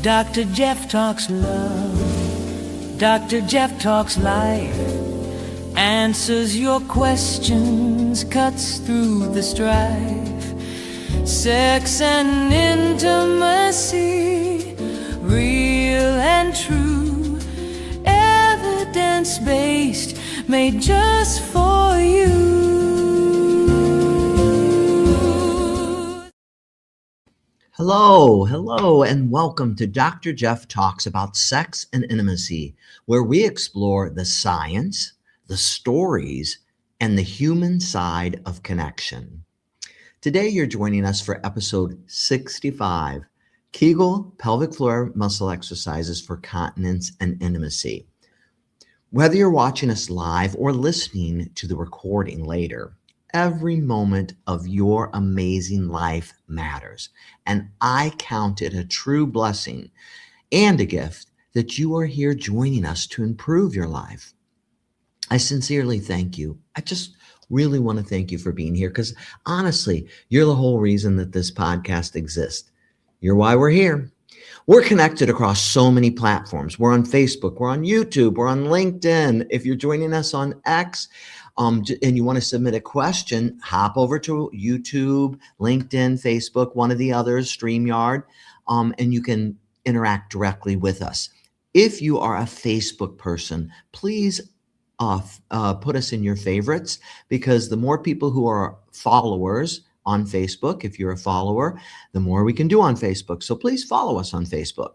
Dr. Jeff talks love. Dr. Jeff talks life. Answers your questions, cuts through the strife. Sex and intimacy, real and true. Evidence-based, made just for you. Hello, and welcome to Dr. Jeff Talks About Sex and Intimacy, where we explore the science, the stories, and the human side of connection. Today, you're joining us for episode 65, Kegel pelvic floor muscle exercises for continence and intimacy. Whether you're watching us live or listening to the recording later, every moment of your amazing life matters, and I count it a true blessing and a gift that you are here joining us to improve your life. I sincerely thank you. I just really want to thank you for being here because honestly, you're the whole reason that this podcast exists. You're why we're here. We're connected across so many platforms. We're on Facebook, we're on YouTube, we're on LinkedIn. If you're joining us on X, and you want to submit a question, hop over to YouTube, LinkedIn, Facebook, one of the others, StreamYard, and you can interact directly with us. If you are a Facebook person, please put us in your favorites, because the more people who are followers on Facebook, if you're a follower, the more we can do on Facebook. So please follow us on Facebook.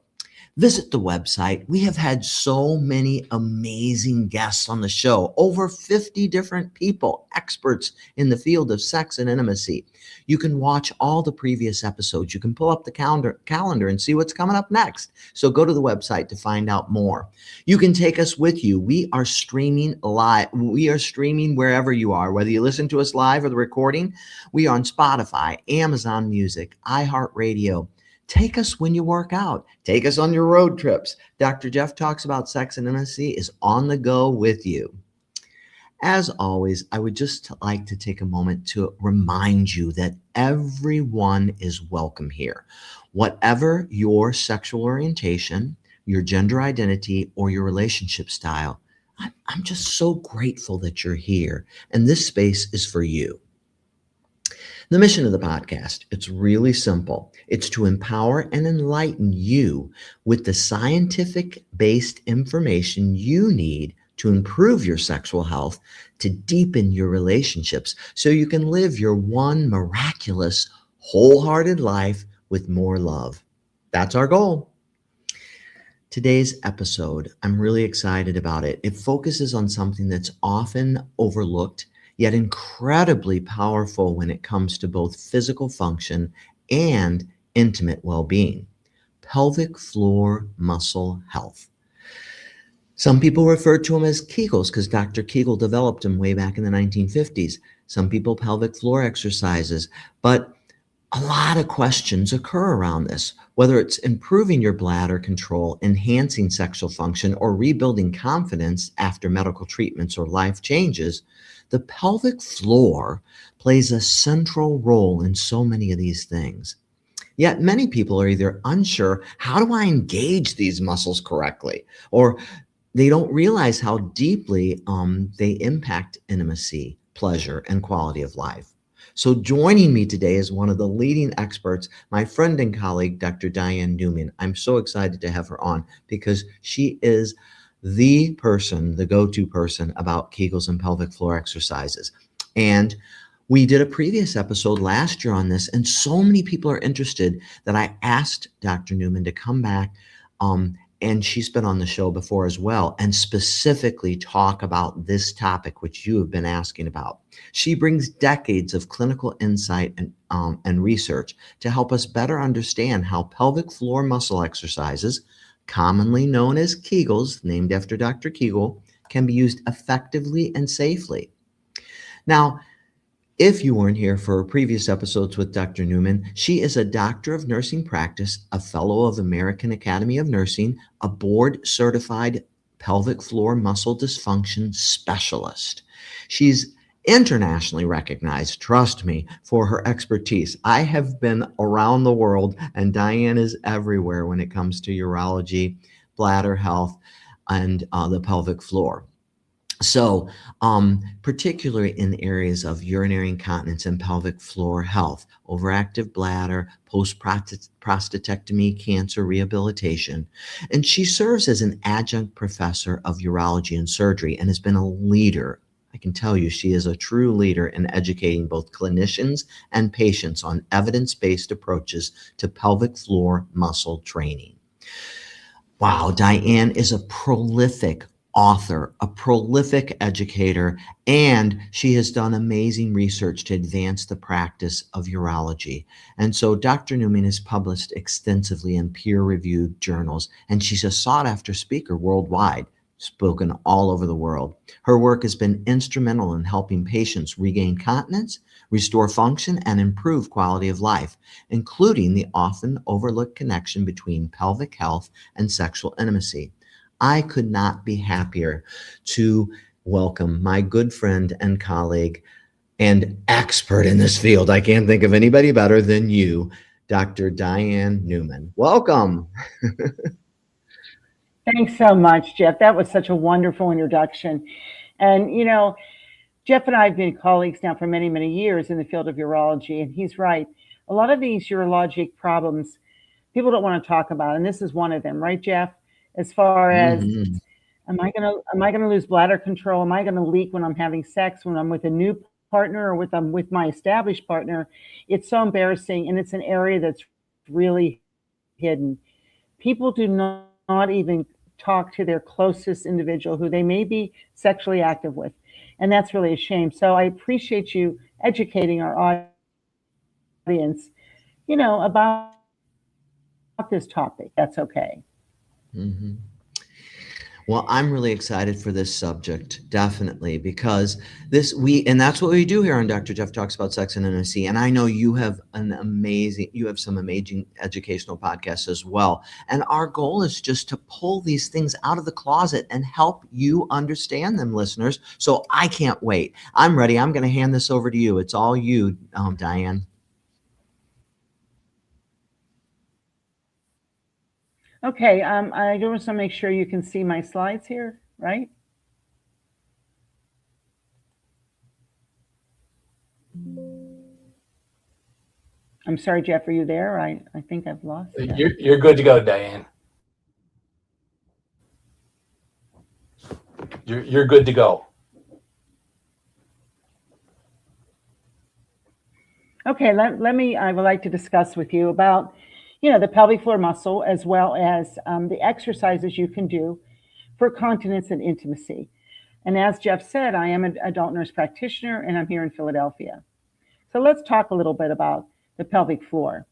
Visit the website. We have had so many amazing guests on the show, over 50 different people, experts in the field of sex and intimacy. You can watch all the previous episodes. You can pull up the calendar and see what's coming up next. So go to the website to find out more. You can take us with you. We are streaming live. We are streaming wherever you are, whether you listen to us live or the recording. We are on Spotify, Amazon Music, iHeartRadio. Take us when you work out. Take us on your road trips. Dr. Jeff Talks About Sex and Intimacy is on the go with you. As always, I would just like to take a moment to remind you that everyone is welcome here. Whatever your sexual orientation, your gender identity, or your relationship style, I'm just so grateful that you're here, and this space is for you. The mission of the podcast, it's really simple. It's to empower and enlighten you with the scientific-based information you need to improve your sexual health, to deepen your relationships, so you can live your one miraculous, wholehearted life with more love. That's our goal. Today's episode, I'm really excited about it. It focuses on something that's often overlooked, yet incredibly powerful when it comes to both physical function and intimate well-being: pelvic floor muscle health. Some people refer to them as Kegels because Dr. Kegel developed them way back in the 1950s. Some people pelvic floor exercises, but a lot of questions occur around this, whether it's improving your bladder control, enhancing sexual function, or rebuilding confidence after medical treatments or life changes. The pelvic floor plays a central role in so many of these things. Yet many people are either unsure, how do I engage these muscles correctly? Or they don't realize how deeply they impact intimacy, pleasure, and quality of life. So joining me today is one of the leading experts, my friend and colleague, Dr. Diane Newman. I'm so excited to have her on because she is the person, the go-to person about Kegels and pelvic floor exercises. And we did a previous episode last year on this, and so many people are interested that I asked Dr. Newman to come back, and she's been on the show before as well, and specifically talk about this topic, which you have been asking about. She brings decades of clinical insight and research to help us better understand how pelvic floor muscle exercises, commonly known as Kegels, named after Dr. Kegel, can be used effectively and safely. Now, if you weren't here for previous episodes with Dr. Newman, she is a doctor of nursing practice, a fellow of American Academy of Nursing, a board-certified pelvic floor muscle dysfunction specialist. She's internationally recognized, trust me, for her expertise. I have been around the world, and Diane is everywhere when it comes to urology, bladder health, and the pelvic floor. So, particularly in areas of urinary incontinence and pelvic floor health, overactive bladder, post-prostatectomy, cancer rehabilitation. And she serves as an adjunct professor of urology and surgery and has been a leader. I can tell you she is a true leader in educating both clinicians and patients on evidence-based approaches to pelvic floor muscle training. Wow, Diane is a prolific author, a prolific educator, and she has done amazing research to advance the practice of urology. And so Dr. Newman has published extensively in peer-reviewed journals, and she's a sought-after speaker worldwide, spoken all over the world. Her work has been instrumental in helping patients regain continence, restore function, and improve quality of life, including the often overlooked connection between pelvic health and sexual intimacy. I could not be happier to welcome my good friend and colleague and expert in this field. I can't think of anybody better than you, Dr. Diane Newman. Welcome. Thanks so much, Jeff. That was such a wonderful introduction. And, you know, Jeff and I have been colleagues now for many, many years in the field of urology, and he's right. A lot of these urologic problems people don't want to talk about, and this is one of them, right, Jeff? As far as am I gonna lose bladder control? Am I gonna leak when I'm having sex, when I'm with a new partner, or with my established partner? It's so embarrassing, and it's an area that's really hidden. People do not even talk to their closest individual who they may be sexually active with. And that's really a shame. So I appreciate you educating our audience, you know, about this topic. That's okay. Mm-hmm. Well, I'm really excited for this subject, definitely, because and that's what we do here on Dr. Jeff Talks About Sex and Intimacy. And I know you have some amazing educational podcasts as well. And our goal is just to pull these things out of the closet and help you understand them, listeners. So I can't wait. I'm ready. I'm going to hand this over to you. It's all you, Diane. Okay, I just want to make sure you can see my slides here, right? I'm sorry, Jeff, are you there? I think I've lost you. You're good to go, Diane. You're good to go. Okay, I would like to discuss with you about, you know, the pelvic floor muscle, as well as the exercises you can do for continence and intimacy. And as Jeff said, I am an adult nurse practitioner, and I'm here in Philadelphia. So let's talk a little bit about the pelvic floor.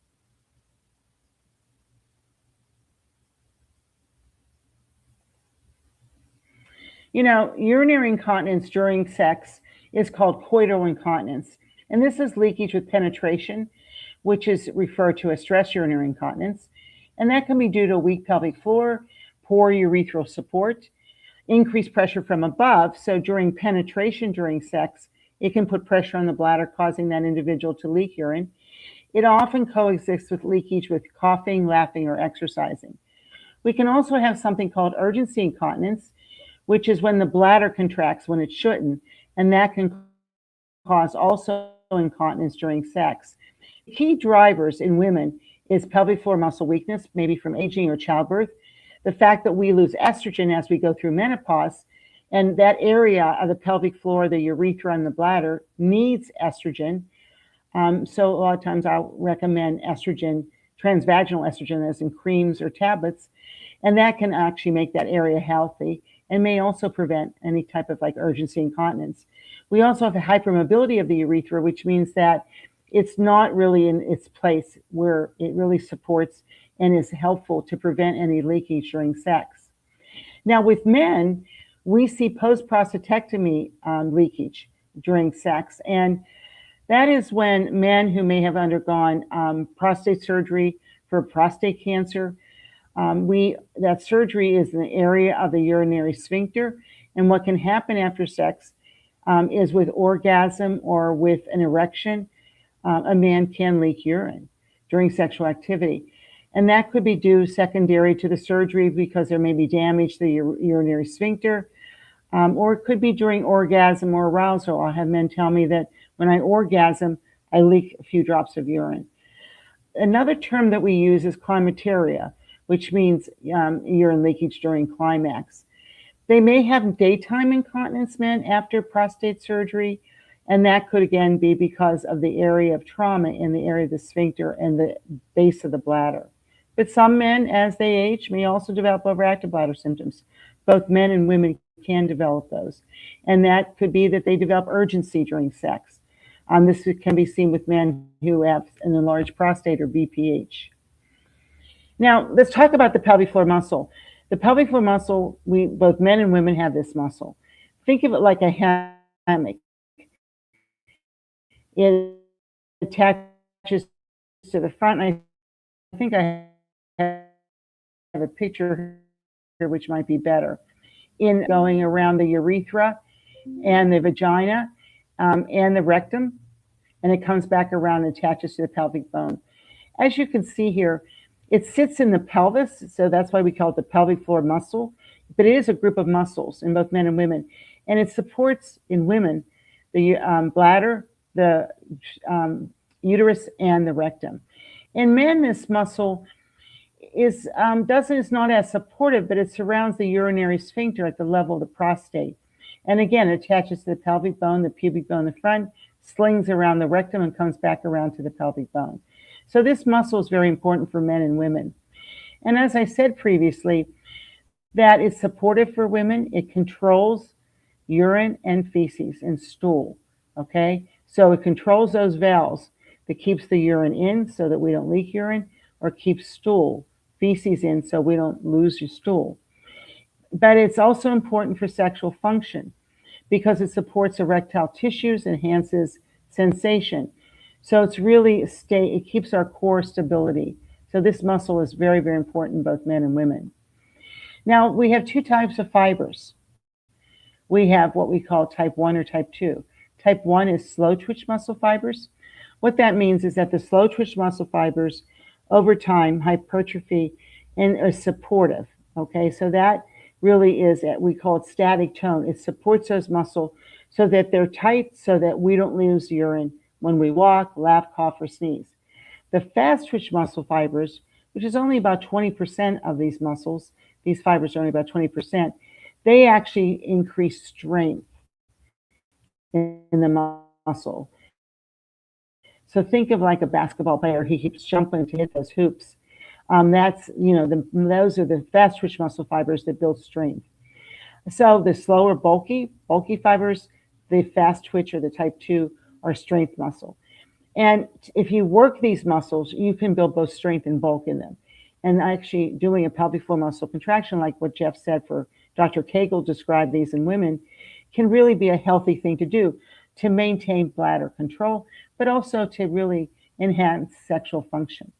You know, urinary incontinence during sex is called coital incontinence. And this is leakage with penetration, which is referred to as stress urinary incontinence. And that can be due to a weak pelvic floor, poor urethral support, increased pressure from above. So during penetration during sex, it can put pressure on the bladder, causing that individual to leak urine. It often coexists with leakage with coughing, laughing, or exercising. We can also have something called urgency incontinence, which is when the bladder contracts when it shouldn't, and that can cause also incontinence during sex. Key drivers in women is pelvic floor muscle weakness, maybe from aging or childbirth, the fact that we lose estrogen as we go through menopause, and that area of the pelvic floor, the urethra and the bladder, needs estrogen. So a lot of times I'll recommend estrogen, transvaginal estrogen, as in creams or tablets, and that can actually make that area healthy and may also prevent any type of like urgency incontinence. We also have a hypermobility of the urethra, which means that it's not really in its place where it really supports and is helpful to prevent any leakage during sex. Now with men, we see post-prostatectomy leakage during sex, and that is when men who may have undergone prostate surgery for prostate cancer, that surgery is in the area of the urinary sphincter, and what can happen after sex, is with orgasm or with an erection, a man can leak urine during sexual activity. And that could be due secondary to the surgery because there may be damage to the urinary sphincter, or it could be during orgasm or arousal. I'll have men tell me that when I orgasm, I leak a few drops of urine. Another term that we use is climateria, which means urine leakage during climax. They may have daytime incontinence, men, after prostate surgery, and that could again be because of the area of trauma in the area of the sphincter and the base of the bladder. But some men, as they age, may also develop overactive bladder symptoms. Both men and women can develop those. And that could be that they develop urgency during sex. This can be seen with men who have an enlarged prostate or BPH. Now, let's talk about the pelvic floor muscle. The pelvic floor muscle, both men and women have this muscle. Think of it like a hammock. It attaches to the front. I think I have a picture here which might be better. In going around the urethra and the vagina and the rectum, and it comes back around and attaches to the pelvic bone. As you can see here, it sits in the pelvis, so that's why we call it the pelvic floor muscle, but it is a group of muscles in both men and women, and it supports, in women, the bladder, the uterus, and the rectum. In men, this muscle is not as supportive, but it surrounds the urinary sphincter at the level of the prostate. And again, it attaches to the pelvic bone, the pubic bone in the front, slings around the rectum, and comes back around to the pelvic bone. So this muscle is very important for men and women. And as I said previously, that it's supportive for women. It controls urine and feces and stool, okay? So it controls those valves that keeps the urine in so that we don't leak urine, or keeps stool, feces in so we don't lose your stool. But it's also important for sexual function because it supports erectile tissues, enhances sensation. So it's really it keeps our core stability. So this muscle is very, very important in both men and women. Now, we have two types of fibers. We have what we call type 1 or type 2. Type 1 is slow twitch muscle fibers. What that means is that the slow twitch muscle fibers over time hypertrophy and are supportive, okay? So that really is, we call it static tone. It supports those muscles so that they're tight so that we don't lose urine when we walk, laugh, cough, or sneeze. The fast twitch muscle fibers, which is only about 20% of these muscles, these fibers are only about 20%, they actually increase strength in the muscle. So think of like a basketball player. He keeps jumping to hit those hoops. Those are the fast twitch muscle fibers that build strength. So the slower bulky fibers, the fast twitch or the type 2 are strength muscle. And if you work these muscles, you can build both strength and bulk in them. And actually doing a pelvic floor muscle contraction, like what Jeff said for Dr. Kegel described these in women, can really be a healthy thing to do to maintain bladder control, but also to really enhance sexual function.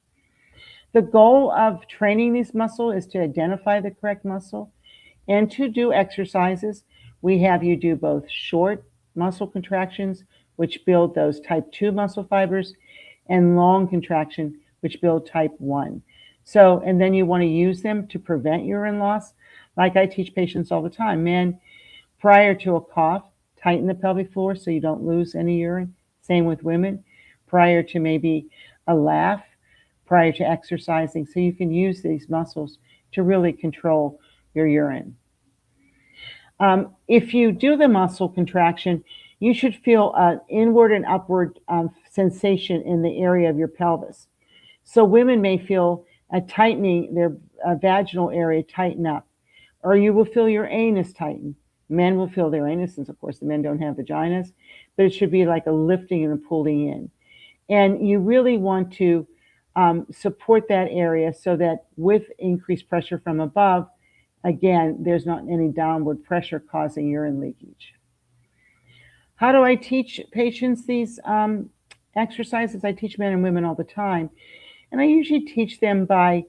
The goal of training these muscles is to identify the correct muscle and to do exercises. We have you do both short muscle contractions, which build those type 2 muscle fibers, and long contraction, which build type 1. So, and then you want to use them to prevent urine loss. Like I teach patients all the time, men, prior to a cough, tighten the pelvic floor so you don't lose any urine. Same with women, prior to maybe a laugh, prior to exercising. So you can use these muscles to really control your urine. If you do the muscle contraction, you should feel an inward and upward sensation in the area of your pelvis. So women may feel a tightening, their vaginal area tighten up, or you will feel your anus tighten. Men will feel their anuses, of course, the men don't have vaginas, but it should be like a lifting and a pulling in. And you really want to support that area so that with increased pressure from above, again, there's not any downward pressure causing urine leakage. How do I teach patients these exercises? I teach men and women all the time. And I usually teach them by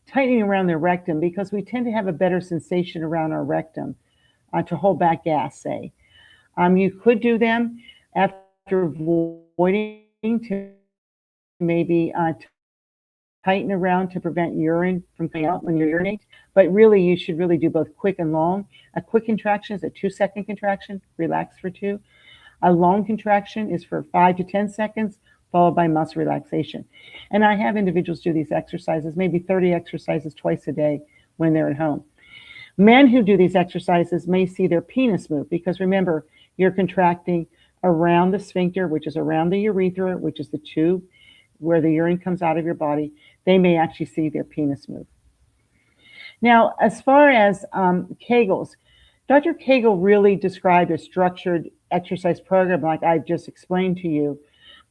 tightening around their rectum because we tend to have a better sensation around our rectum to hold back gas, say. You could do them after avoiding to maybe tighten around to prevent urine from coming out when you urinate. But really, you should really do both quick and long. A quick contraction is a 2-second contraction, relax for 2. A long contraction is for 5 to 10 seconds, followed by muscle relaxation. And I have individuals do these exercises, maybe 30 exercises twice a day when they're at home. Men who do these exercises may see their penis move because remember, you're contracting around the sphincter, which is around the urethra, which is the tube where the urine comes out of your body. They may actually see their penis move. Now, as far as Kegels, Dr. Kegel really described a structured exercise program like I just explained to you.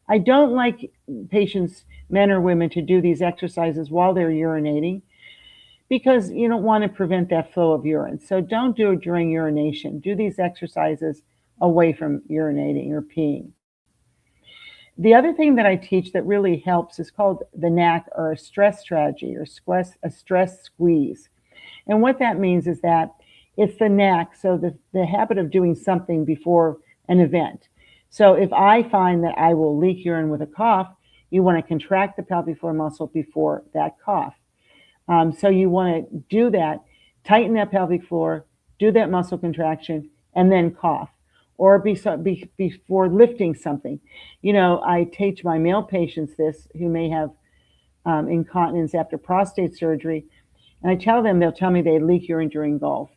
I don't like patients, men or women, to do these exercises while they're urinating because you don't want to prevent that flow of urine. So don't do it during urination. Do these exercises away from urinating or peeing. The other thing that I teach that really helps is called the NAC, or a stress strategy, or a stress squeeze. And what that means is that it's the NAC, so the habit of doing something before an event. So if I find that I will leak urine with a cough, you want to contract the pelvic floor muscle before that cough. So you want to do that, tighten that pelvic floor, do that muscle contraction, and then cough. Or before lifting something. You know, I teach my male patients this who may have incontinence after prostate surgery, and I tell them, they'll tell me they leak urine during golf.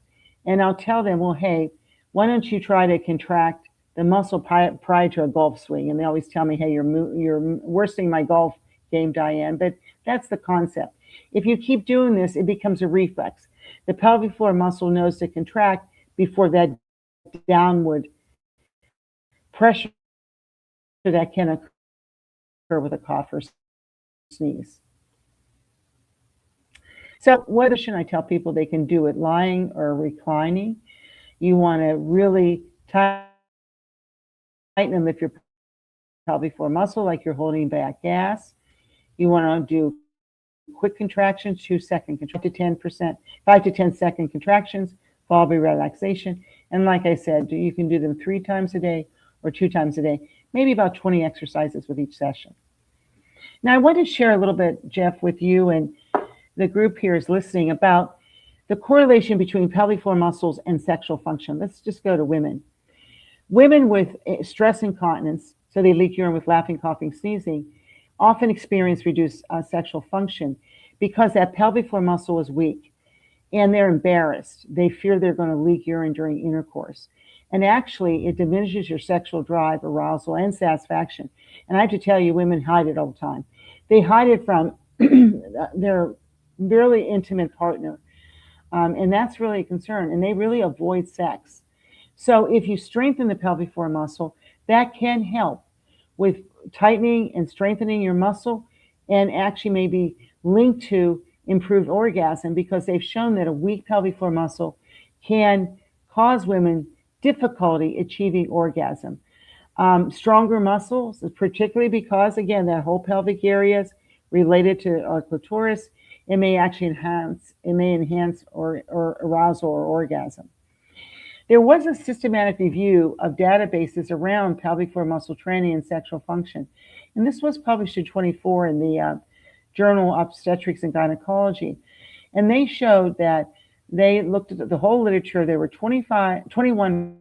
And I'll tell them, well, hey, why don't you try to contract the muscle prior to a golf swing? And they always tell me, hey, you're worsening my golf game, Diane. But that's the concept. If you keep doing this, it becomes a reflex. The pelvic floor muscle knows to contract before that downward pressure that can occur with a cough or sneeze. So whether should I tell people they can do it lying or reclining, you want to really tighten and lift your pelvic floor muscle like you're holding back gas. You want to do quick contractions, 2-second, 5 to 10 second contractions, followed by relaxation. And like I said, you can do them 3 times a day or 2 times a day, maybe about 20 exercises with each session. Now, I want to share a little bit, Jeff, with you and the group here is listening about the correlation between pelvic floor muscles and sexual function. Let's just go to women. Women with stress incontinence, so they leak urine with laughing, coughing, sneezing, often experience reduced sexual function because that pelvic floor muscle is weak and they're embarrassed. They fear they're going to leak urine during intercourse. And actually, it diminishes your sexual drive, arousal, and satisfaction. And I have to tell you, women hide it all the time. They hide it from their really intimate partner. And that's really a concern. And they really avoid sex. So if you strengthen the pelvic floor muscle, that can help with tightening and strengthening your muscle and actually maybe linked to improved orgasm because they've shown that a weak pelvic floor muscle can cause women difficulty achieving orgasm. Stronger muscles, particularly because, again, that whole pelvic area is related to our clitoris, it may actually enhance or arousal or orgasm. There was a systematic review of databases around pelvic floor muscle training and sexual function. And this was published in 24 in the Journal of Obstetrics and Gynecology. And they showed that they looked at the whole literature. There were 21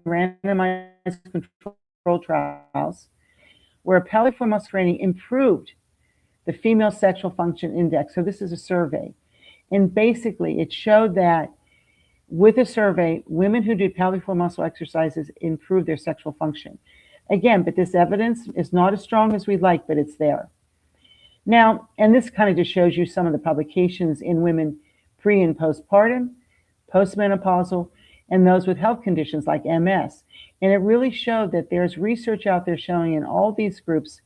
randomized control trials where pelvic floor muscle training improved the female sexual function index. So this is a survey. And basically it showed that with a survey, women who did pelvic floor muscle exercises improved their sexual function. Again, but this evidence is not as strong as we'd like, but it's there. Now, and this kind of just shows you some of the publications in women pre and postpartum, postmenopausal, and those with health conditions like MS. And it really showed that there's research out there showing in all these groups,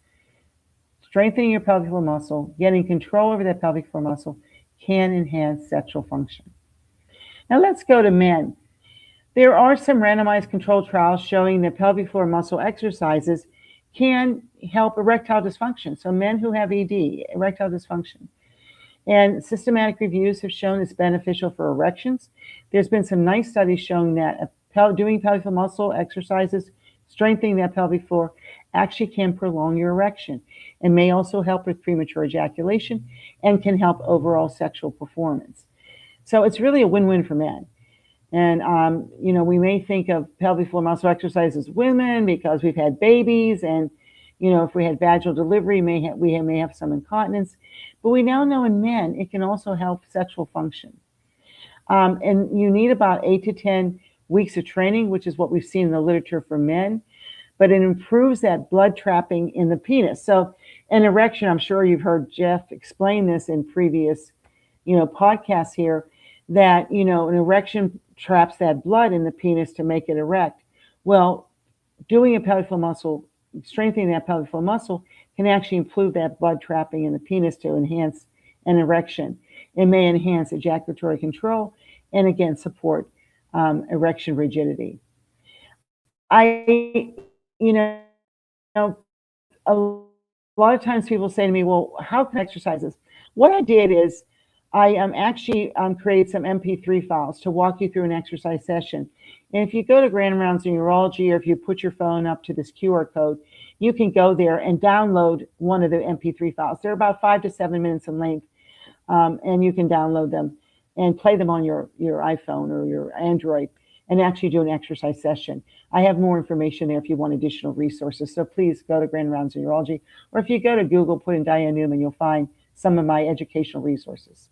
strengthening your pelvic floor muscle, getting control over that pelvic floor muscle can enhance sexual function. Now let's go to men. There are some randomized controlled trials showing that pelvic floor muscle exercises can help erectile dysfunction. So men who have ED, erectile dysfunction. And systematic reviews have shown it's beneficial for erections. There's been some nice studies showing that doing pelvic floor muscle exercises Strengthening that pelvic floor actually can prolong your erection and may also help with premature ejaculation and can help overall sexual performance. So it's really a win-win for men. And, we may think of pelvic floor muscle exercise as women because we've had babies and, if we had vaginal delivery, we may have some incontinence. But we now know in men, it can also help sexual function. And you need about 8 to 10 weeks of training, which is what we've seen in the literature for men. But it improves that blood trapping in the penis. So an erection, I'm sure you've heard Jeff explain this in previous, podcasts here, that, an erection traps that blood in the penis to make it erect. Well, doing a pelvic floor muscle, strengthening that pelvic floor muscle can actually improve that blood trapping in the penis to enhance an erection. It may enhance ejaculatory control and again support erection rigidity. A lot of times people say to me, well, how can I exercise this? What I did is I actually created some MP3 files to walk you through an exercise session. And if you go to Grand Rounds in Urology, or if you put your phone up to this QR code, you can go there and download one of the MP3 files. They're about 5 to 7 minutes in length, and you can download them and play them on your iPhone or your Android and actually do an exercise session. I have more information there if you want additional resources. So please go to Grand Rounds in Urology, or if you go to Google, put in Diane Newman, you'll find some of my educational resources.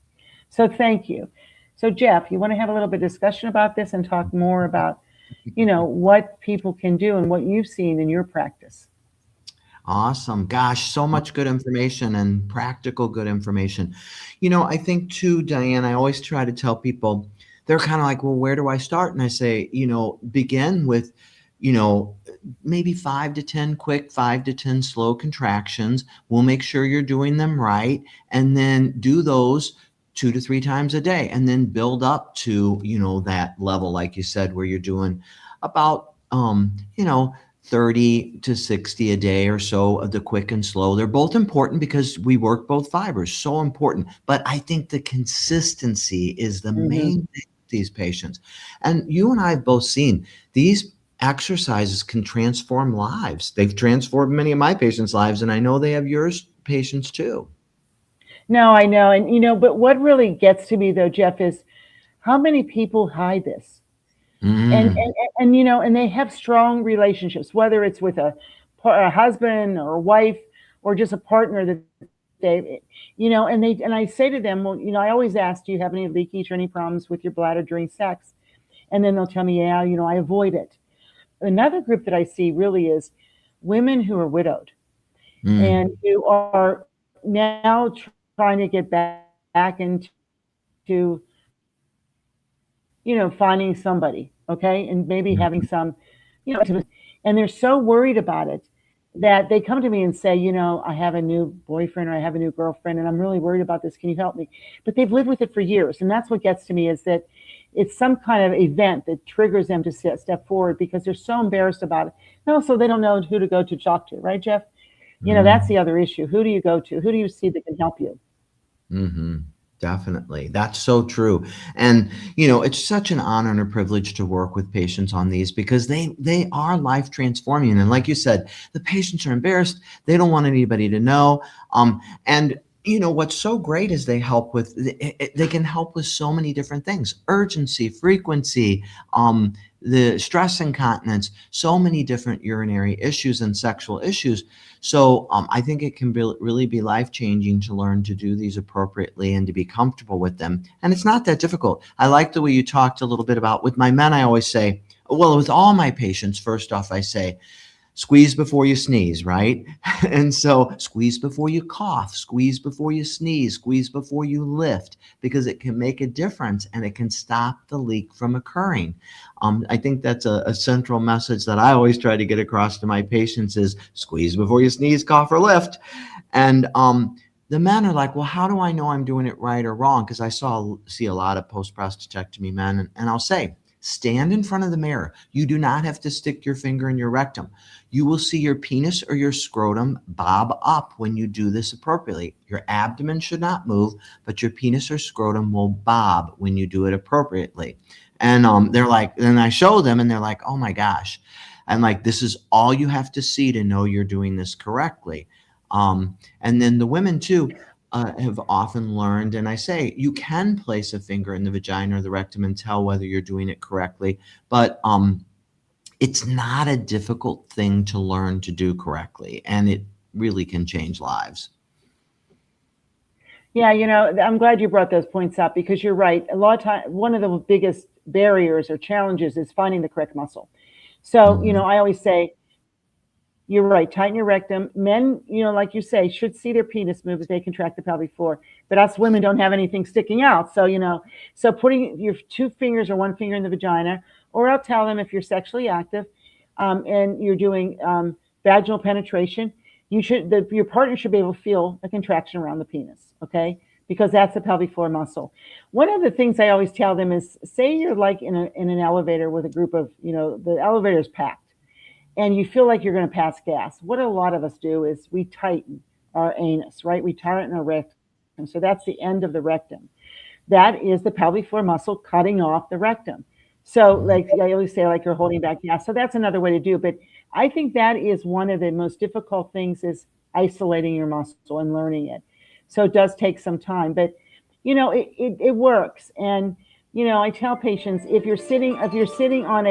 So thank you. So Jeff, you want to have a little bit of discussion about this and talk more about, what people can do and what you've seen in your practice? Awesome. Gosh, so much good information and practical good information. I think too, Diane, I always try to tell people, they're kind of like, well, where do I start? And I say, begin with, maybe 5 to 10 quick, 5 to 10 slow contractions. We'll make sure you're doing them right. And then do those 2 to 3 times a day, and then build up to, that level, like you said, where you're doing about, 30 to 60 a day or so of the quick and slow. They're both important because we work both fibers, so important. But I think the consistency is the main thing with these patients. And you and I have both seen these exercises can transform lives. They've transformed many of my patients' lives, and I know they have yours patients too. No, I know. And, but what really gets to me though, Jeff, is how many people hide this? And they have strong relationships, whether it's with a husband or a wife or just a partner that they, and I say to them, well, I always ask, do you have any leakage or any problems with your bladder during sex? And then they'll tell me, yeah, I avoid it. Another group that I see really is women who are widowed and who are now trying to get back into, finding somebody, okay, and maybe having some, and they're so worried about it that they come to me and say, I have a new boyfriend or I have a new girlfriend and I'm really worried about this. Can you help me? But they've lived with it for years. And that's what gets to me, is that it's some kind of event that triggers them to step forward because they're so embarrassed about it. And also they don't know who to go to talk to, right, Jeff? That's the other issue. Who do you go to? Who do you see that can help you? Definitely. That's so true. And, it's such an honor and a privilege to work with patients on these because they are life transforming. And like you said, the patients are embarrassed. They don't want anybody to know. And what's so great is they can help with so many different things: urgency, frequency, the stress incontinence, so many different urinary issues and sexual issues. So I think it can really be life-changing to learn to do these appropriately and to be comfortable with them. And it's not that difficult. I like the way you talked a little bit about, with my men, I always say, well, with all my patients, first off, I say, squeeze before you sneeze, right? And so squeeze before you cough, squeeze before you sneeze, squeeze before you lift, because it can make a difference and it can stop the leak from occurring. I think that's a central message that I always try to get across to my patients is squeeze before you sneeze, cough, or lift. And the men are like, well, how do I know I'm doing it right or wrong? Because I see a lot of post-prostatectomy men, and I'll say, stand in front of the mirror. You do not have to stick your finger in your rectum. You will see your penis or your scrotum bob up when you do this appropriately. Your abdomen should not move, but your penis or scrotum will bob when you do it appropriately. And they're like, then I show them and they're like, oh my gosh. And like, this is all you have to see to know you're doing this correctly. And then the women too have often learned, and I say you can place a finger in the vagina or the rectum and tell whether you're doing it correctly, but it's not a difficult thing to learn to do correctly, and it really can change lives. Yeah, I'm glad you brought those points up, because you're right. A lot of time, one of the biggest barriers or challenges is finding the correct muscle. So, I always say, you're right, tighten your rectum. Men, like you say, should see their penis move as they contract the pelvic floor. But us women don't have anything sticking out. So, so putting your 2 fingers or 1 finger in the vagina, or I'll tell them if you're sexually active and you're doing vaginal penetration, your partner should be able to feel a contraction around the penis, okay? Because that's the pelvic floor muscle. One of the things I always tell them is, say you're like in an elevator with a group of, the elevator's packed, and you feel like you're going to pass gas. What a lot of us do is we tighten our anus, right? We tighten our rectum. So that's the end of the rectum. That is the pelvic floor muscle cutting off the rectum. So like I always say, like you're holding back gas. So that's another way to do it. But I think that is one of the most difficult things, is isolating your muscle and learning it. So it does take some time, but it works. And I tell patients, if you're sitting on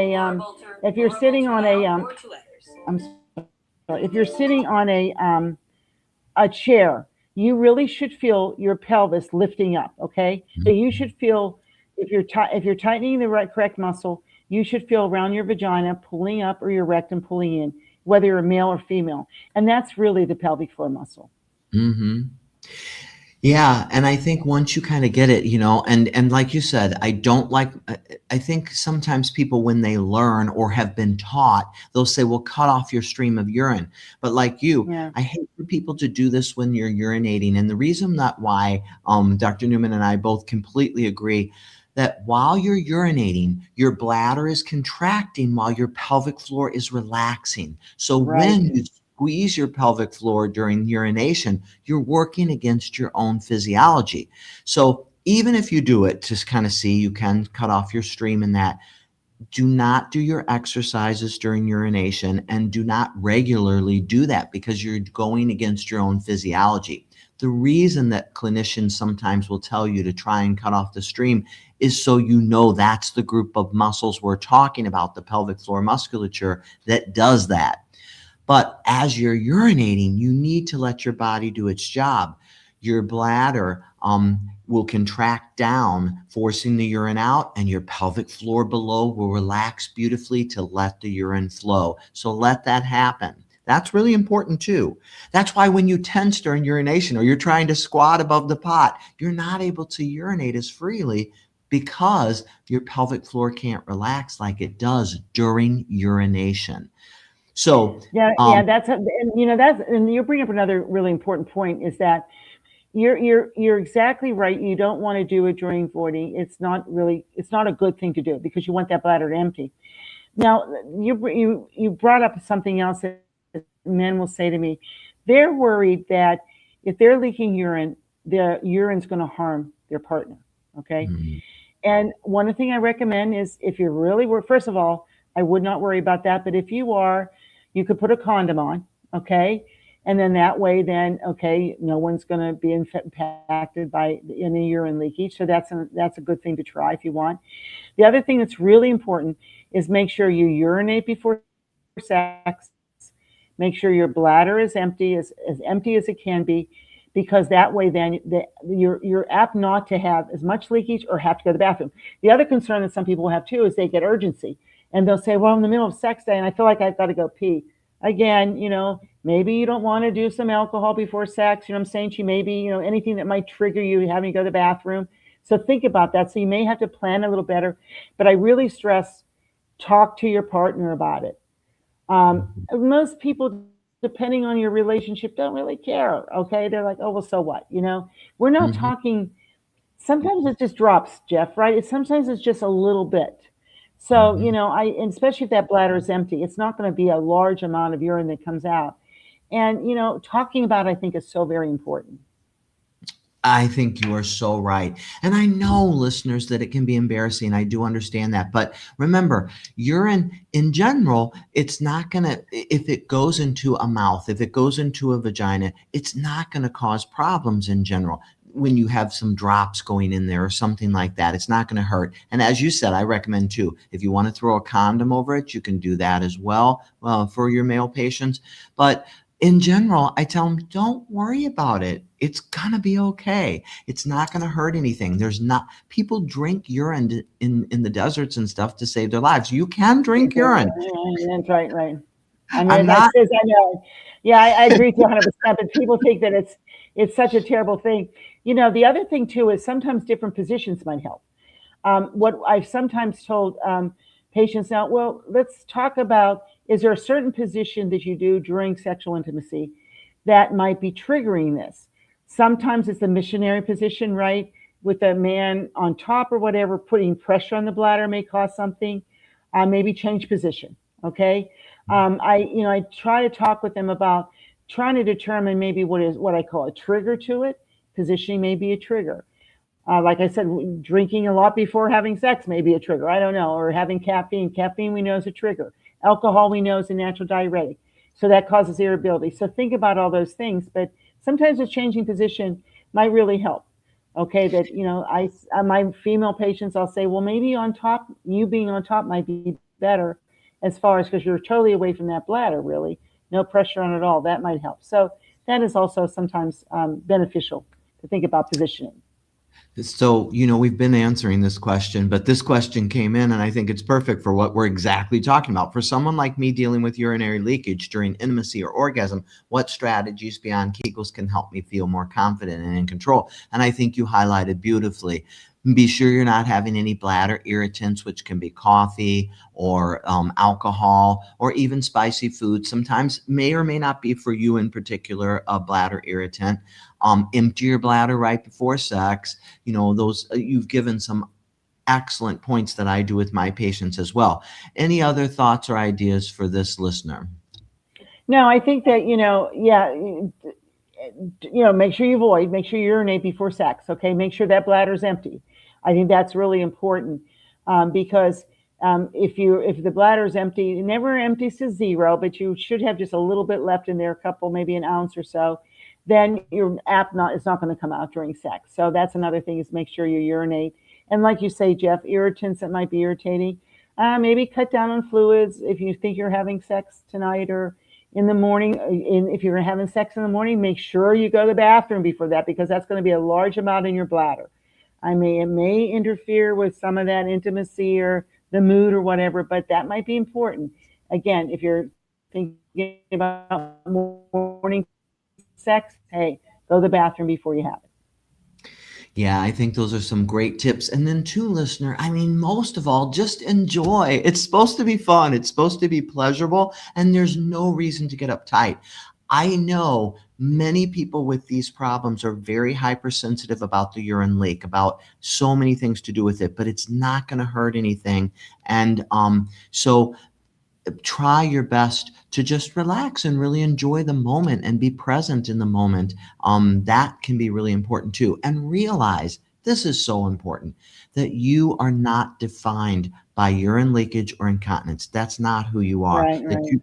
a chair, you really should feel your pelvis lifting up. Okay, so you should feel, if you're tightening the correct muscle, you should feel around your vagina pulling up, or your rectum pulling in, whether you're male or female, and that's really the pelvic floor muscle. Yeah, and I think once you kind of get it, and like you said, I think sometimes people, when they learn or have been taught, they'll say, well, cut off your stream of urine. But like you, I hate for people to do this when you're urinating. And the reason that why Dr. Newman and I both completely agree that while you're urinating, your bladder is contracting while your pelvic floor is relaxing. So when you squeeze your pelvic floor during urination, you're working against your own physiology. So even if you do it to kind of see, you can cut off your stream in that. Do not do your exercises during urination, and do not regularly do that, because you're going against your own physiology. The reason that clinicians sometimes will tell you to try and cut off the stream is so that's the group of muscles we're talking about, the pelvic floor musculature, that does that. But as you're urinating, you need to let your body do its job. Your bladder will contract down, forcing the urine out, and your pelvic floor below will relax beautifully to let the urine flow. So let that happen. That's really important too. That's why when you tense during urination, or you're trying to squat above the pot, you're not able to urinate as freely, because your pelvic floor can't relax like it does during urination. So and you bring up another really important point, is that you're exactly right. You don't want to do it during voiding. It's not a good thing to do, because you want that bladder to empty. Now you brought up something else that men will say to me. They're worried that if they're leaking urine, their urine's going to harm their partner. Okay. And one thing I recommend is, if you're really first of all, I would not worry about that. But if you are, you could put a condom on, okay? And then that way, no one's going to be impacted by any urine leakage. So that's a good thing to try if you want. The other thing that's really important is make sure you urinate before sex. Make sure your bladder is empty, as empty as it can be, because that way then you're apt not to have as much leakage or have to go to the bathroom. The other concern that some people have too is they get urgency. And they'll say, well, in the middle of sex day, and I feel like I've got to go pee. Again, maybe you don't want to do some alcohol before sex. I'm saying to you, maybe, anything that might trigger you having to go to the bathroom. So think about that. So you may have to plan a little better. But I really stress, talk to your partner about it. Most people, depending on your relationship, don't really care. Okay. They're like, oh, well, so what? We're not talking. Sometimes it just drops, Jeff, right? Sometimes it's just a little bit. So, especially if that bladder is empty, it's not going to be a large amount of urine that comes out. And, talking about it, I think, is so very important. I think you are so right. And I know, listeners, that it can be embarrassing. I do understand that. But remember, urine in general, it's not going to, if it goes into a mouth, if it goes into a vagina, it's not going to cause problems in general. When you have some drops going in there or something like that, it's not going to hurt. And as you said, I recommend too, if you want to throw a condom over it, you can do that as well for your male patients. But in general, I tell them, don't worry about it. It's going to be okay. It's not going to hurt anything. There's not, people drink urine in the deserts and stuff to save their lives. You can drink urine. That's right, right. I I'm mean, not, I know. Yeah, I agree to 100%, but people think that it's such a terrible thing. You know, the other thing too is sometimes different positions might help. What I've sometimes told patients now, well, let's talk about, is there a certain position that you do during sexual intimacy that might be triggering this? Sometimes it's the missionary position, right? With a man on top or whatever, putting pressure on the bladder may cause something. Maybe change position, okay? I try to talk with them about trying to determine maybe what I call a trigger to it. Positioning may be a trigger. Like I said, drinking a lot before having sex may be a trigger. I don't know. Or having caffeine. Caffeine we know is a trigger. Alcohol we know is a natural diuretic. So that causes irritability. So think about all those things. But sometimes a changing position might really help. Okay, that, my female patients, I'll say, well, maybe on top, you being on top might be better as far as, because you're totally away from that bladder, really. No pressure on it at all. That might help. So that is also sometimes beneficial to think about positioning. so, we've been answering this question, but this question came in and I think it's perfect for what we're exactly talking about. For someone like me dealing with urinary leakage during intimacy or orgasm, what strategies beyond Kegels can help me feel more confident and in control? And I think you highlighted beautifully. Be sure you're not having any bladder irritants, which can be coffee or alcohol or even spicy food. Sometimes may or may not be for you in particular a bladder irritant. Empty your bladder right before sex. Those you've given some excellent points that I do with my patients as well. Any other thoughts or ideas for this listener? No, I think that, make sure you void, make sure you urinate before sex. Okay. Make sure that bladder's empty. I think that's really important because if the bladder is empty, it never empties to zero, but you should have just a little bit left in there, a couple, maybe an ounce or so. Then your it's not going to come out during sex. So that's another thing, is make sure you urinate. And like you say, Jeff, irritants that might be irritating, maybe cut down on fluids if you think you're having sex tonight or in the morning. If you're having sex in the morning, make sure you go to the bathroom before that, because that's going to be a large amount in your bladder. It may interfere with some of that intimacy or the mood or whatever, but that might be important. Again, if you're thinking about morning sex, hey, go to the bathroom before you have it. Yeah, I think those are some great tips. And then too, listener, most of all, just enjoy. It's supposed to be fun. It's supposed to be pleasurable, and there's no reason to get uptight. I know many people with these problems are very hypersensitive about the urine leak, about so many things to do with it, but it's not going to hurt anything. And so try your best to just relax and really enjoy the moment and be present in the moment. That can be really important too. And realize, this is so important, that you are not defined by urine leakage or incontinence. That's not who you are. Right, right.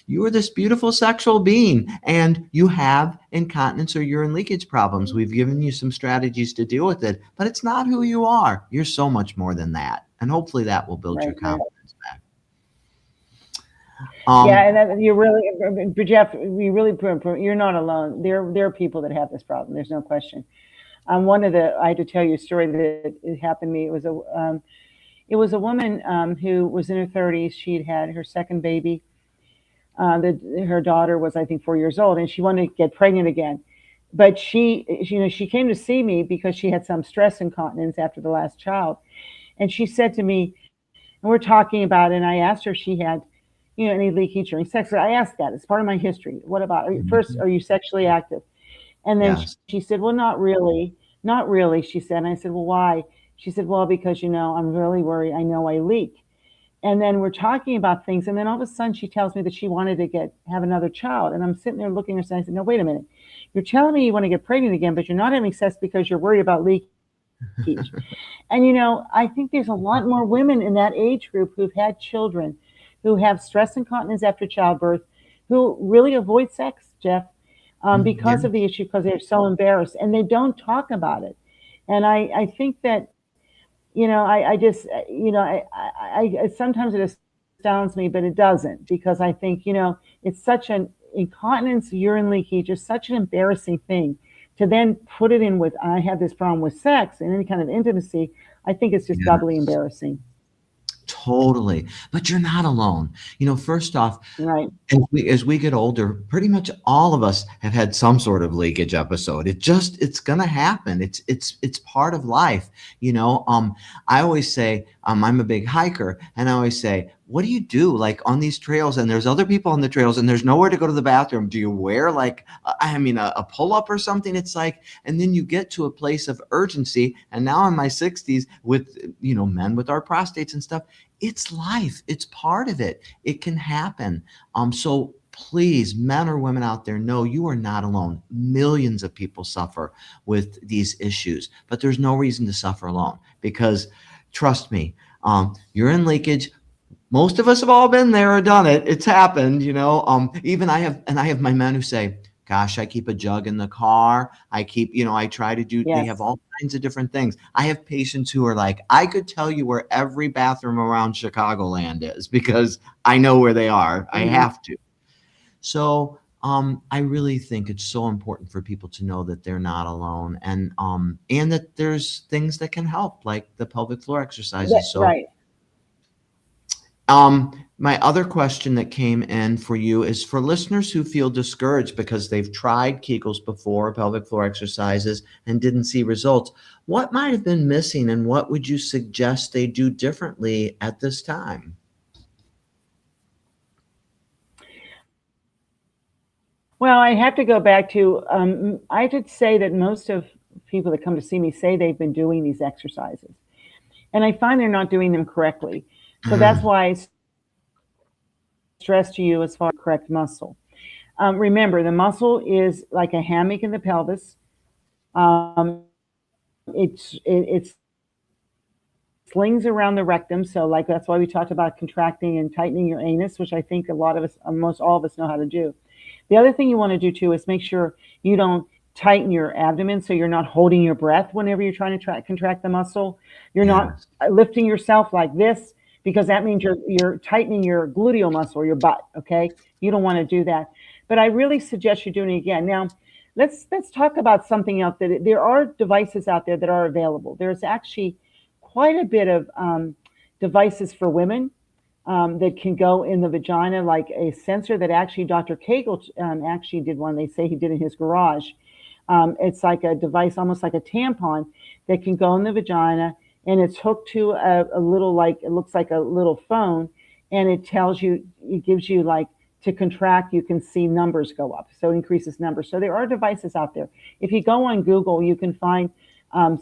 You are this beautiful sexual being, and you have incontinence or urine leakage problems. We've given you some strategies to deal with it, but it's not who you are. You're so much more than that. And hopefully that will build your Right. confidence back. Yeah, and that, you're really, Jeff, you're not alone. There are people that have this problem. There's no question. I had to tell you a story that it happened to me. It was a woman who was in her 30s. She'd had her second baby. Her daughter was, I think, 4 years old, and she wanted to get pregnant again. But she came to see me because she had some stress incontinence after the last child. And she said to me, and we're talking about it, and I asked her if she had, any leakage during sex. I asked that. It's part of my history. What about, first, are you sexually active? And then Yes. she said, well, not really. Not really, she said. And I said, well, why? She said, well, because, I'm really worried. I know I leak. And then we're talking about things, and then all of a sudden she tells me that she wanted to have another child. And I'm sitting there looking at her and I said, no, wait a minute. You're telling me you want to get pregnant again, but you're not having sex because you're worried about leakage. And I think there's a lot more women in that age group who've had children, who have stress incontinence after childbirth, who really avoid sex, Jeff, because of the issue, because they're so embarrassed and they don't talk about it. And I think that, I just, sometimes it astounds me, but it doesn't, because I think, it's such an incontinence, urine leakage is such an embarrassing thing. To then put it in with, I have this problem with sex and any kind of intimacy, I think it's just doubly embarrassing. Totally. But you're not alone. First off, right. As we get older, pretty much all of us have had some sort of leakage episode. It's going to happen. It's part of life. I always say, I'm a big hiker, and I always say, what do you do like on these trails, and there's other people on the trails and there's nowhere to go to the bathroom? Do you wear like, a pull-up or something? It's like, and then you get to a place of urgency. And now in my 60s with, men with our prostates and stuff, it's life. It's part of it. It can happen. So please, men or women out there, know you are not alone. Millions of people suffer with these issues, but there's no reason to suffer alone, because trust me, urine leakage, most of us have all been there or done it. It's happened, even I have my men who say, gosh, I keep a jug in the car. I keep, I try to do, They have all kinds of different things. I have patients who are like, I could tell you where every bathroom around Chicagoland is because I know where they are. I have to. So I really think it's so important for people to know that they're not alone, and that there's things that can help, like the pelvic floor exercises. Right. My other question that came in for you is for listeners who feel discouraged because they've tried Kegels before, pelvic floor exercises, and didn't see results. What might have been missing, and what would you suggest they do differently at this time? Well, I have to go back to, I did say that most of people that come to see me say they've been doing these exercises, and I find they're not doing them correctly. So that's why I stress to you as far as correct muscle. Remember, the muscle is like a hammock in the pelvis. It slings around the rectum. So like, that's why we talked about contracting and tightening your anus, which I think a lot of us, almost all of us know how to do. The other thing you want to do too is make sure you don't tighten your abdomen, so you're not holding your breath whenever you're trying to contract the muscle. You're not lifting yourself like this, because that means you're tightening your gluteal muscle or your butt, okay? You don't want to do that. But I really suggest you doing it again. Now, let's talk about something else. That there are devices out there that are available. There's actually quite a bit of devices for women that can go in the vagina, like a sensor that actually Dr. Kegel actually did one. They say he did in his garage. It's like a device, almost like a tampon, that can go in the vagina, and it's hooked to a little, like, it looks like a little phone, and it tells you, it gives you, like, to contract, you can see numbers go up. So it increases numbers. So there are devices out there. If you go on Google, you can find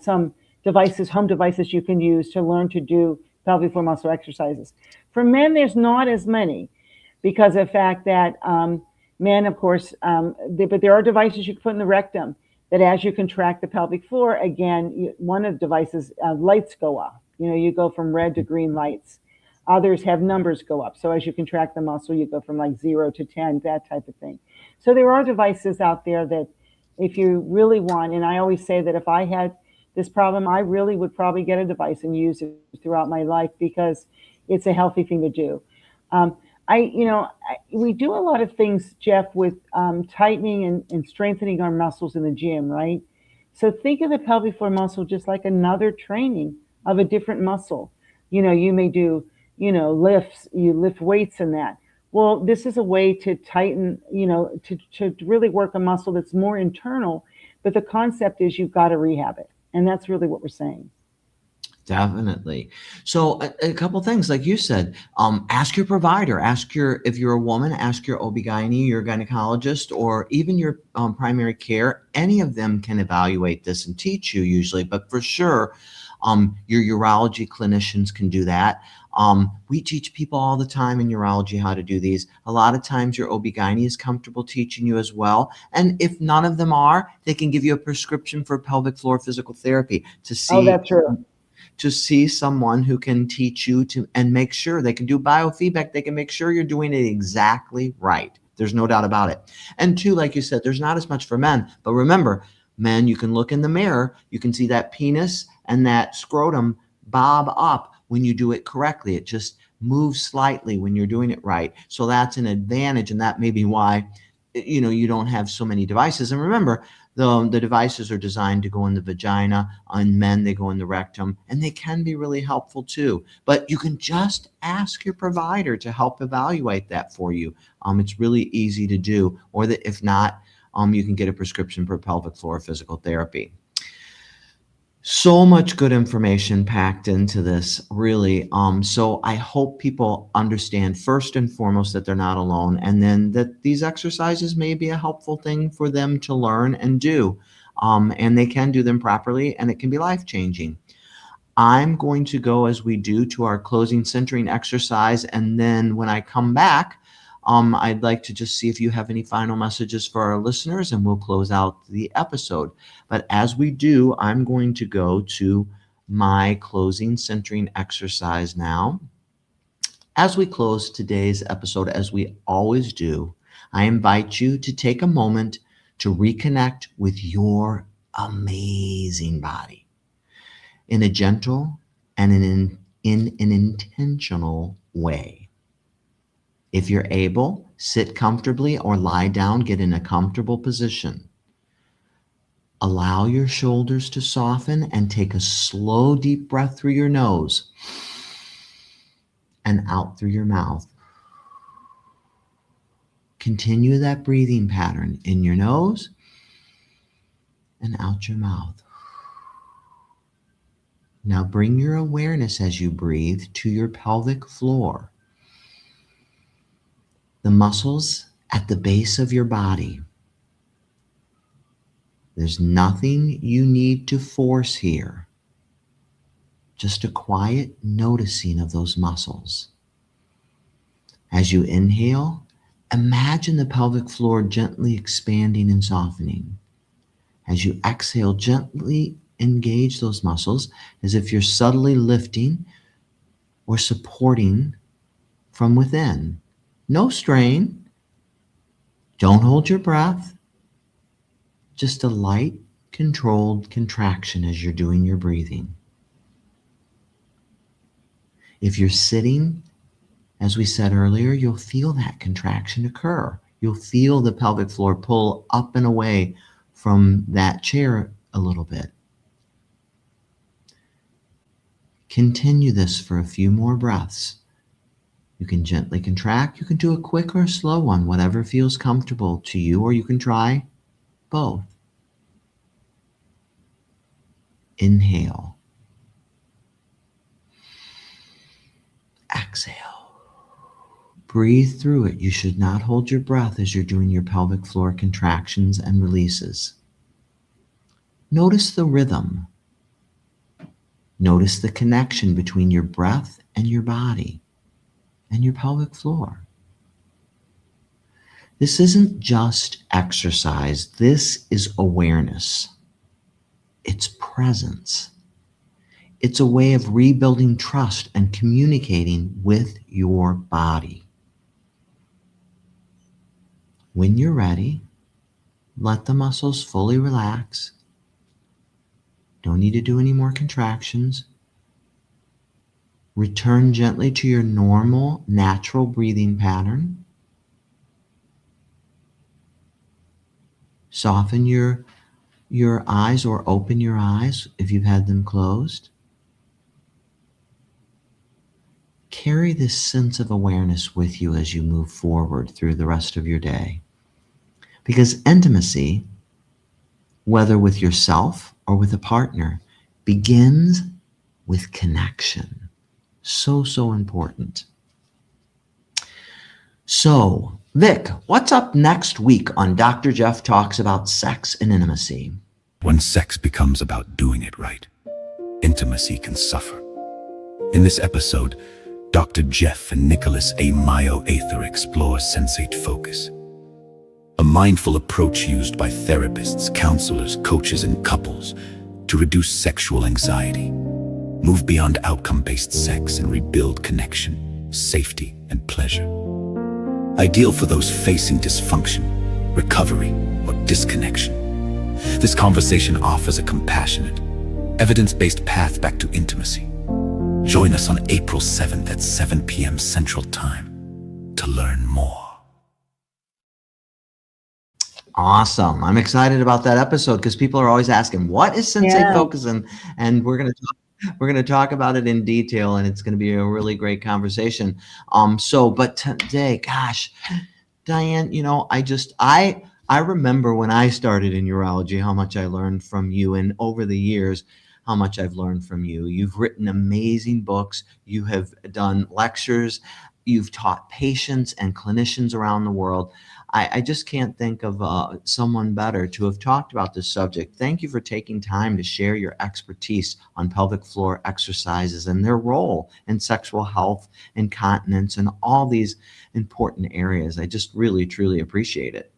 some devices, home devices you can use to learn to do pelvic floor muscle exercises. For men, there's not as many, because of the fact that men, of course, but there are devices you can put in the rectum that as you contract the pelvic floor, again, one of the devices, lights go up. You go from red to green lights. Others have numbers go up. So as you contract the muscle, you go from like 0 to 10, that type of thing. So there are devices out there that if you really want, and I always say that if I had this problem, I really would probably get a device and use it throughout my life, because it's a healthy thing to do. We do a lot of things, Jeff, with tightening and strengthening our muscles in the gym, right? So think of the pelvic floor muscle just like another training of a different muscle. You may do, lifts, you lift weights and that. Well, this is a way to tighten, to really work a muscle that's more internal, but the concept is you've got to rehab it. And that's really what we're saying. Definitely. So a couple things, like you said, ask your provider, if you're a woman, ask your OB-GYN, your gynecologist, or even your primary care. Any of them can evaluate this and teach you usually, but for sure, Your urology clinicians can do that. We teach people all the time in urology how to do these. A lot of times your OB-GYN is comfortable teaching you as well. And if none of them are, they can give you a prescription for pelvic floor physical therapy to see. Oh, that's true. To see someone who can teach you to and make sure they can do biofeedback. They can make sure you're doing it exactly right. There's no doubt about it. And two, like you said, there's not as much for men. But remember, men, you can look in the mirror. You can see that penis and that scrotum bob up when you do it correctly. It just moves slightly when you're doing it right. So that's an advantage. And that may be why, you don't have so many devices. And remember, the devices are designed to go in the vagina. On men, they go in the rectum, and they can be really helpful too. But you can just ask your provider to help evaluate that for you. It's really easy to do. Or that if not, you can get a prescription for pelvic floor physical therapy. So much good information packed into this, really. So I hope people understand first and foremost that they're not alone, and then that these exercises may be a helpful thing for them to learn and do. And they can do them properly, and it can be life-changing. I'm going to go, as we do, to our closing centering exercise, and then when I come back, I'd like to just see if you have any final messages for our listeners, and we'll close out the episode. But as we do, I'm going to go to my closing centering exercise now. As we close today's episode, as we always do, I invite you to take a moment to reconnect with your amazing body in a gentle and in an intentional way. If you're able, sit comfortably or lie down, get in a comfortable position. Allow your shoulders to soften and take a slow, deep breath through your nose and out through your mouth. Continue that breathing pattern in your nose and out your mouth. Now bring your awareness as you breathe to your pelvic floor. The muscles at the base of your body. There's nothing you need to force here. Just a quiet noticing of those muscles. As you inhale, imagine the pelvic floor gently expanding and softening. As you exhale, gently engage those muscles as if you're subtly lifting or supporting from within. No strain. Don't hold your breath. Just a light, controlled contraction as you're doing your breathing. If you're sitting, as we said earlier, you'll feel that contraction occur. You'll feel the pelvic floor pull up and away from that chair a little bit. Continue this for a few more breaths. You can gently contract. You can do a quick or a slow one, whatever feels comfortable to you, or you can try both. Inhale. Exhale. Breathe through it. You should not hold your breath as you're doing your pelvic floor contractions and releases. Notice the rhythm. Notice the connection between your breath and your body and your pelvic floor. This isn't just exercise. This is awareness. It's presence. It's a way of rebuilding trust and communicating with your body. When you're ready, let the muscles fully relax. Don't need to do any more contractions. Return gently to your normal, natural breathing pattern. Soften your eyes or open your eyes if you've had them closed. Carry this sense of awareness with you as you move forward through the rest of your day. Because intimacy, whether with yourself or with a partner, begins with connection. So important. So, Vic, what's up next week on Dr. Jeff Talks About Sex and Intimacy? When sex becomes about doing it right, intimacy can suffer. In this episode, Dr. Jeff and Nicholas A. Mayo-Ather explore sensate focus, a mindful approach used by therapists, counselors, coaches, and couples to reduce sexual anxiety, move beyond outcome-based sex, and rebuild connection, safety, and pleasure. Ideal for those facing dysfunction, recovery, or disconnection. This conversation offers a compassionate, evidence-based path back to intimacy. Join us on April 7th at 7 p.m. Central Time to learn more. Awesome. I'm excited about that episode because people are always asking, what is sensate focus? And we're going to talk about it in detail, and it's going to be a really great conversation. But today, gosh, Diane, I remember when I started in urology, how much I learned from you, and over the years, how much I've learned from you. You've written amazing books. You have done lectures. You've taught patients and clinicians around the world. I just can't think of someone better to have talked about this subject. Thank you for taking time to share your expertise on pelvic floor exercises and their role in sexual health, incontinence, and all these important areas. I just really, truly appreciate it.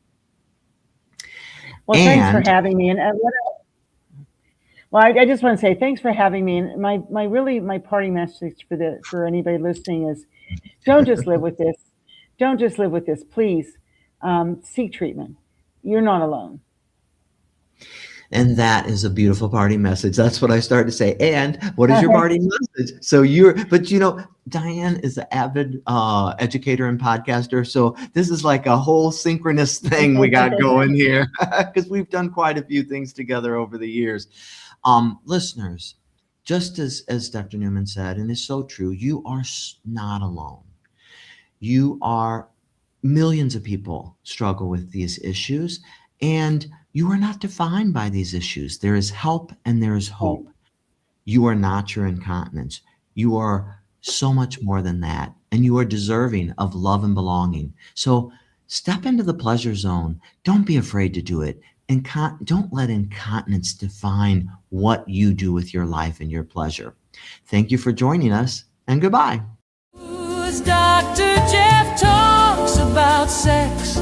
Well, thanks for having me. And I just want to say thanks for having me. And my parting message for anybody listening is, don't just live with this. Don't just live with this, please. Seek treatment. You're not alone. And that is a beautiful parting message. That's what I started to say. And what is your parting message? So Diane is an avid educator and podcaster. So this is like a whole synchronous thing we got going here because we've done quite a few things together over the years. Listeners, just as Dr. Newman said, and it's so true, you are not alone. Millions of people struggle with these issues, and you are not defined by these issues. There is help and there is hope. You are not your incontinence. You are so much more than that, and you are deserving of love and belonging. So step into the pleasure zone. Don't be afraid to do it. Don't let incontinence define what you do with your life and your pleasure. Thank you for joining us, and goodbye. Who's Dr. Jeff talks about sex